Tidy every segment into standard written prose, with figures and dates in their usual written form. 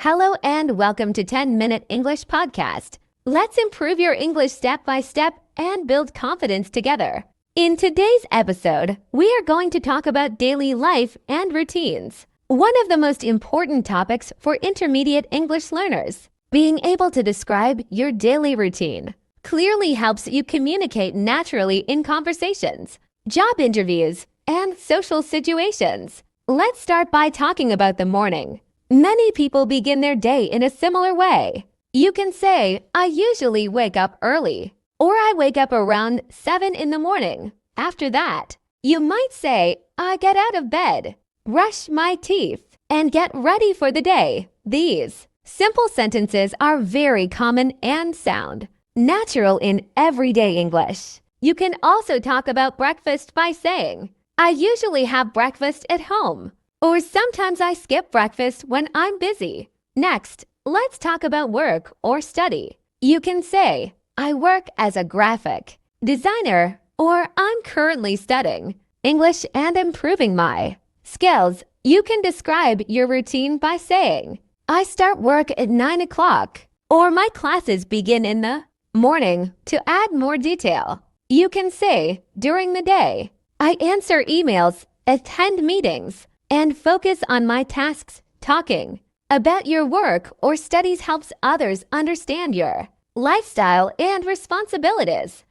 Hello and welcome to 10-Minute English Podcast. Let's improve your English step by step and build confidence together. In today's episode, we are going to talk about daily life and routines. One of the most important topics for intermediate English learners. Being able to describe your daily routine clearly helps you communicate naturally in conversations, job interviews, and social situations. Let's start by talking about the morning. Many people begin their day in a similar way. You can say, I usually wake up early, or I wake up around 7 in the morning. After that, you might say, I get out of bed, brush my teeth, and get ready for the day. These simple sentences are very common and sound natural in everyday English. You can also talk about breakfast by saying, I usually have breakfast at home. Or sometimes I skip breakfast when I'm busy. Next, let's talk about work or study. You can say, I work as a graphic designer, or I'm currently studying English and improving my skills. You can describe your routine by saying, I start work at 9 o'clock, or my classes begin in the morning. To add more detail, you can say, during the day, I answer emails, attend meetings, and focus on my tasks. Talking about your work or studies helps others understand your lifestyle and responsibilities.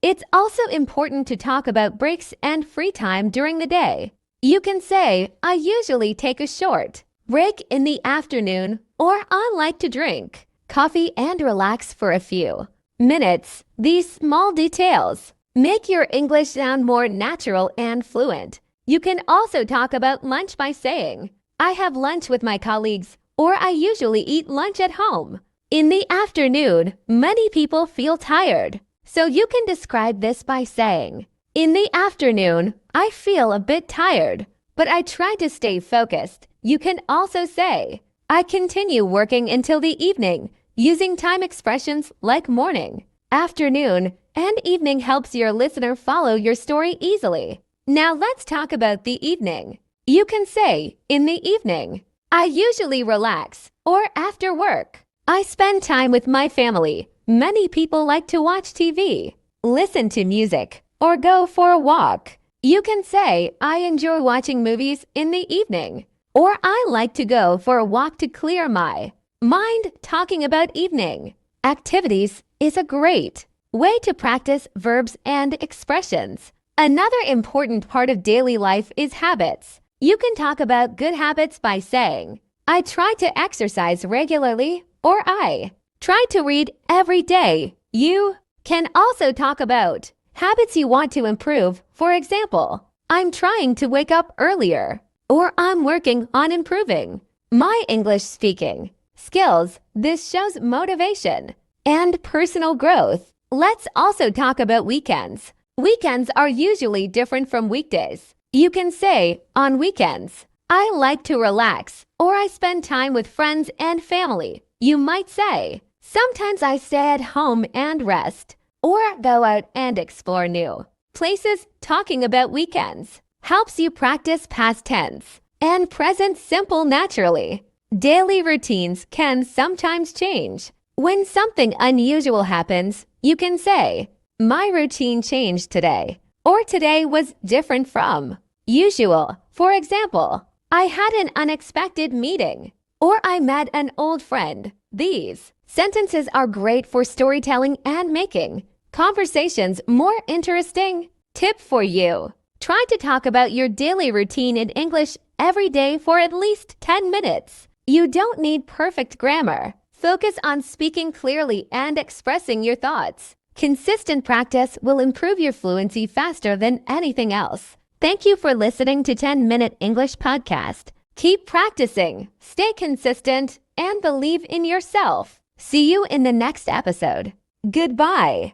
It's also important to talk about breaks and free time during the day. You can say, I usually take a short break in the afternoon, or I like to drink coffee and relax for a few minutes. These small details make your English sound more natural and fluent. You can also talk about lunch by saying, I have lunch with my colleagues, or I usually eat lunch at home. In the afternoon, many people feel tired, so you can describe this by saying, in the afternoon, I feel a bit tired, but I try to stay focused. You can also say, I continue working until the evening, using time expressions like morning, afternoon, and evening helps your listener follow your story easily. Now let's talk about the evening. You can say, in the evening, I usually relax, or after work, I spend time with my family. Many people like to watch TV, listen to music, or go for a walk. You can say, I enjoy watching movies in the evening, or I like to go for a walk to clear my mind. Talking about evening activities is a great way to practice verbs and expressions. Another important part of daily life is habits. You can talk about good habits by saying, I try to exercise regularly, or I try to read every day. You can also talk about habits you want to improve. For example, I'm trying to wake up earlier, or I'm working on improving my English speaking skills. This shows motivation and personal growth. Let's also talk about weekends. Weekends are usually different from weekdays. You can say, on weekends, I like to relax, or I spend time with friends and family. You might say, sometimes I stay at home and rest, or go out and explore new places. Talking about weekends helps you practice past tense and present simple naturally. Daily routines can sometimes change. When something unusual happens, you can say, my routine changed today, or today was different from usual. For example, I had an unexpected meeting, or I met an old friend. These sentences are great for storytelling and making conversations more interesting. Tip for you. Try to talk about your daily routine in English every day for at least 10 minutes. You don't need perfect grammar. Focus on speaking clearly and expressing your thoughts. Consistent practice will improve your fluency faster than anything else. Thank you for listening to 10-Minute English Podcast. Keep practicing, stay consistent, and believe in yourself. See you in the next episode. Goodbye.